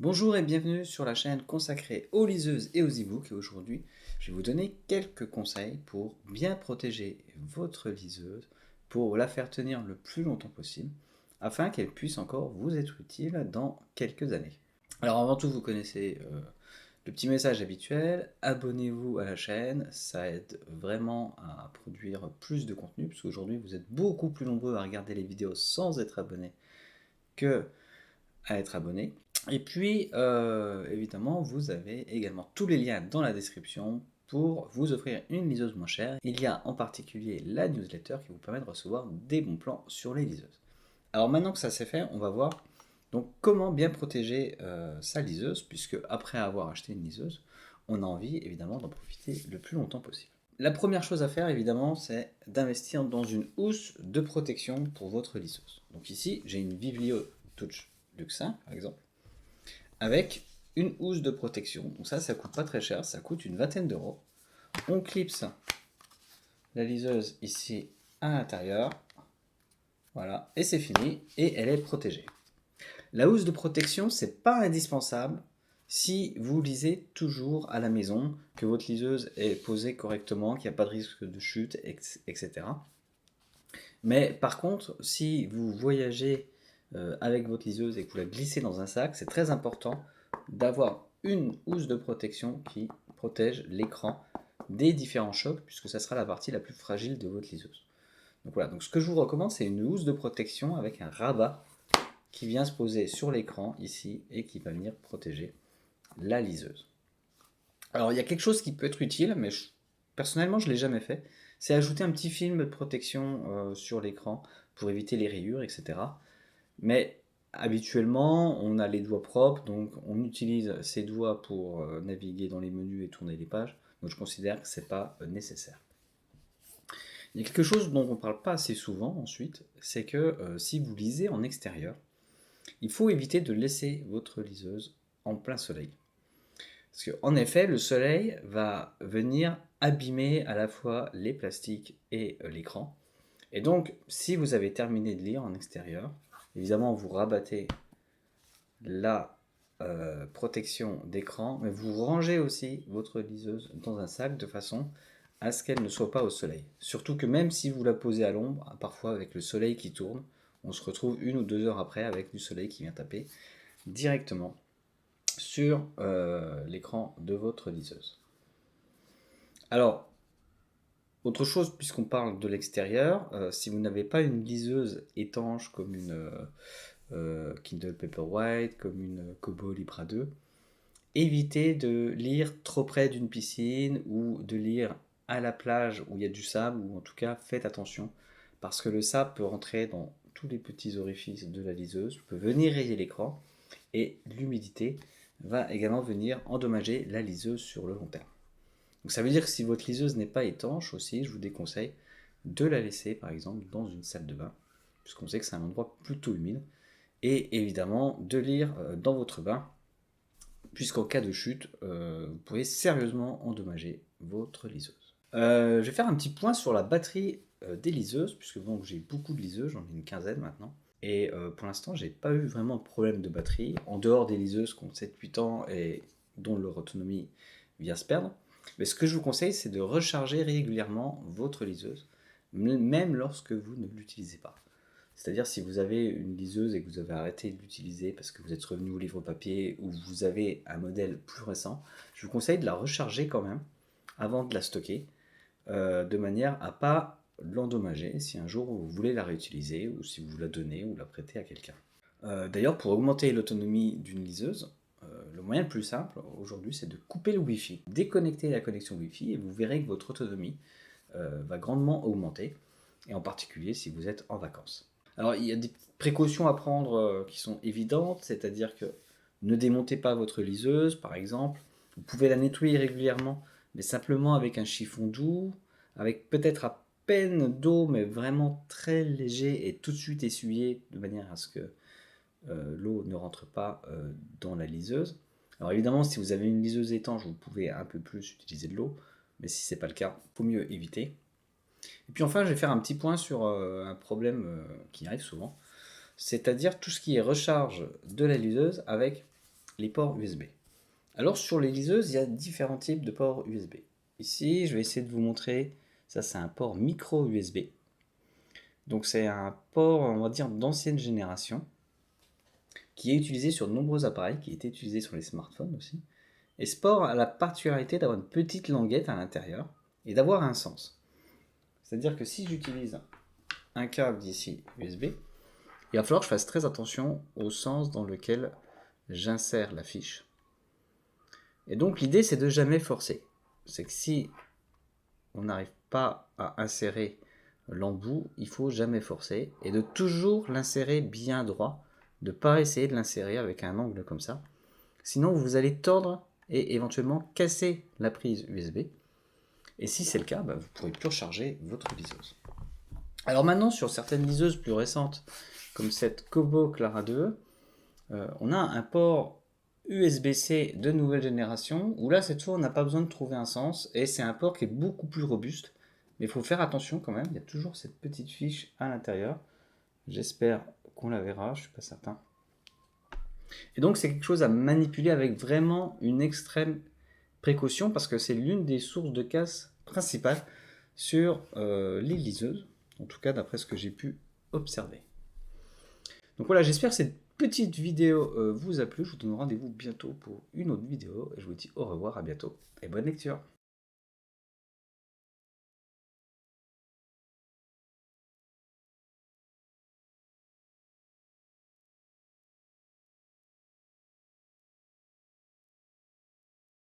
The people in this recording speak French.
Bonjour et bienvenue sur la chaîne consacrée aux liseuses et aux e-books. Et aujourd'hui, je vais vous donner quelques conseils pour bien protéger votre liseuse, pour la faire tenir le plus longtemps possible, afin qu'elle puisse encore vous être utile dans quelques années. Alors avant tout, vous connaissez le petit message habituel, abonnez-vous à la chaîne, ça aide vraiment à produire plus de contenu, parce qu'aujourd'hui vous êtes beaucoup plus nombreux à regarder les vidéos sans être abonné que à être abonné. Et puis, évidemment, vous avez également tous les liens dans la description pour vous offrir une liseuse moins chère. Il y a en particulier la newsletter qui vous permet de recevoir des bons plans sur les liseuses. Alors maintenant que ça c'est fait, on va voir donc comment bien protéger sa liseuse, puisque après avoir acheté une liseuse, on a envie évidemment d'en profiter le plus longtemps possible. La première chose à faire évidemment, c'est d'investir dans une housse de protection pour votre liseuse. Donc ici, j'ai une Vivlio Touch Luxe 1 par exemple, avec une housse de protection. Donc ça coûte pas très cher, ça coûte une vingtaine d'euros. On clipse la liseuse ici à l'intérieur, voilà, et c'est fini, et elle est protégée. La housse de protection, c'est pas indispensable si vous lisez toujours à la maison, que votre liseuse est posée correctement, qu'il n'y a pas de risque de chute, etc. Mais par contre, si vous voyagez avec votre liseuse et que vous la glissez dans un sac, c'est très important d'avoir une housse de protection qui protège l'écran des différents chocs, puisque ça sera la partie la plus fragile de votre liseuse. Donc voilà, donc ce que je vous recommande, c'est une housse de protection avec un rabat qui vient se poser sur l'écran ici et qui va venir protéger la liseuse. Alors il y a quelque chose qui peut être utile, mais personnellement je ne l'ai jamais fait, c'est ajouter un petit film de protection sur l'écran pour éviter les rayures, etc. Mais habituellement on a les doigts propres, donc on utilise ses doigts pour naviguer dans les menus et tourner les pages, donc je considère que ce n'est pas nécessaire. Il y a quelque chose dont on ne parle pas assez souvent ensuite, c'est que si vous lisez en extérieur, il faut éviter de laisser votre liseuse en plein soleil. Parce qu'en effet, le soleil va venir abîmer à la fois les plastiques et l'écran. Et donc, si vous avez terminé de lire en extérieur, évidemment, vous rabattez la protection d'écran, mais vous rangez aussi votre liseuse dans un sac de façon à ce qu'elle ne soit pas au soleil. Surtout que même si vous la posez à l'ombre, parfois avec le soleil qui tourne, on se retrouve 1 ou 2 heures après avec du soleil qui vient taper directement sur l'écran de votre liseuse. Alors, autre chose, puisqu'on parle de l'extérieur, si vous n'avez pas une liseuse étanche comme une Kindle Paperwhite, comme une Kobo Libra 2, évitez de lire trop près d'une piscine ou de lire à la plage où il y a du sable, ou en tout cas faites attention, parce que le sable peut rentrer dans tous les petits orifices de la liseuse, peut venir rayer l'écran, et l'humidité va également venir endommager la liseuse sur le long terme. Donc ça veut dire que si votre liseuse n'est pas étanche aussi, je vous déconseille de la laisser par exemple dans une salle de bain, puisqu'on sait que c'est un endroit plutôt humide, et évidemment de lire dans votre bain, puisqu'en cas de chute, vous pourriez sérieusement endommager votre liseuse. Je vais faire un petit point sur la batterie des liseuses, puisque bon, j'ai beaucoup de liseuses, j'en ai une quinzaine maintenant. Et pour l'instant, j'ai pas eu vraiment de problème de batterie, en dehors des liseuses qui ont 7-8 ans et dont leur autonomie vient se perdre. Mais ce que je vous conseille, c'est de recharger régulièrement votre liseuse, même lorsque vous ne l'utilisez pas. C'est-à-dire si vous avez une liseuse et que vous avez arrêté de l'utiliser parce que vous êtes revenu au livre papier ou vous avez un modèle plus récent, je vous conseille de la recharger quand même avant de la stocker, de manière à pas l'endommager si un jour vous voulez la réutiliser ou si vous la donnez ou la prêtez à quelqu'un. D'ailleurs, pour augmenter l'autonomie d'une liseuse, le moyen le plus simple aujourd'hui, c'est de couper le Wi-Fi. Déconnectez la connexion Wi-Fi et vous verrez que votre autonomie va grandement augmenter, et en particulier si vous êtes en vacances. Alors, il y a des précautions à prendre qui sont évidentes, c'est-à-dire que ne démontez pas votre liseuse, par exemple. Vous pouvez la nettoyer régulièrement, mais simplement avec un chiffon doux, avec peut-être à peine d'eau, mais vraiment très léger et tout de suite essuyé de manière à ce que l'eau ne rentre pas dans la liseuse. Alors évidemment, si vous avez une liseuse étanche, vous pouvez un peu plus utiliser de l'eau, mais si ce n'est pas le cas, il faut mieux éviter. Et puis enfin, je vais faire un petit point sur un problème qui arrive souvent, c'est-à-dire tout ce qui est recharge de la liseuse avec les ports USB. Alors sur les liseuses, il y a différents types de ports USB. Ici, je vais essayer de vous montrer, ça c'est un port micro USB. Donc c'est un port, on va dire, d'ancienne génération, qui est utilisé sur de nombreux appareils, qui est utilisé sur les smartphones aussi. Et ce port a la particularité d'avoir une petite languette à l'intérieur et d'avoir un sens. C'est-à-dire que si j'utilise un câble d'ici USB, il va falloir que je fasse très attention au sens dans lequel j'insère la fiche. Et donc l'idée c'est de jamais forcer. C'est que si on n'arrive pas à insérer l'embout, il faut jamais forcer et de toujours l'insérer bien droit, de ne pas essayer de l'insérer avec un angle comme ça. Sinon vous allez tordre et éventuellement casser la prise USB. Et si c'est le cas, vous ne pourrez plus recharger votre liseuse. Alors maintenant, sur certaines liseuses plus récentes, comme cette Kobo Clara 2, on a un port USB-C de nouvelle génération, où là, cette fois, on n'a pas besoin de trouver un sens, et c'est un port qui est beaucoup plus robuste, mais il faut faire attention quand même, il y a toujours cette petite fiche à l'intérieur. J'espère qu'on la verra, je ne suis pas certain. Et donc, c'est quelque chose à manipuler avec vraiment une extrême précaution, parce que c'est l'une des sources de casse principales sur les liseuses, en tout cas d'après ce que j'ai pu observer. Donc voilà, j'espère que cette petite vidéo vous a plu. Je vous donne rendez-vous bientôt pour une autre vidéo. Et je vous dis au revoir, à bientôt et bonne lecture.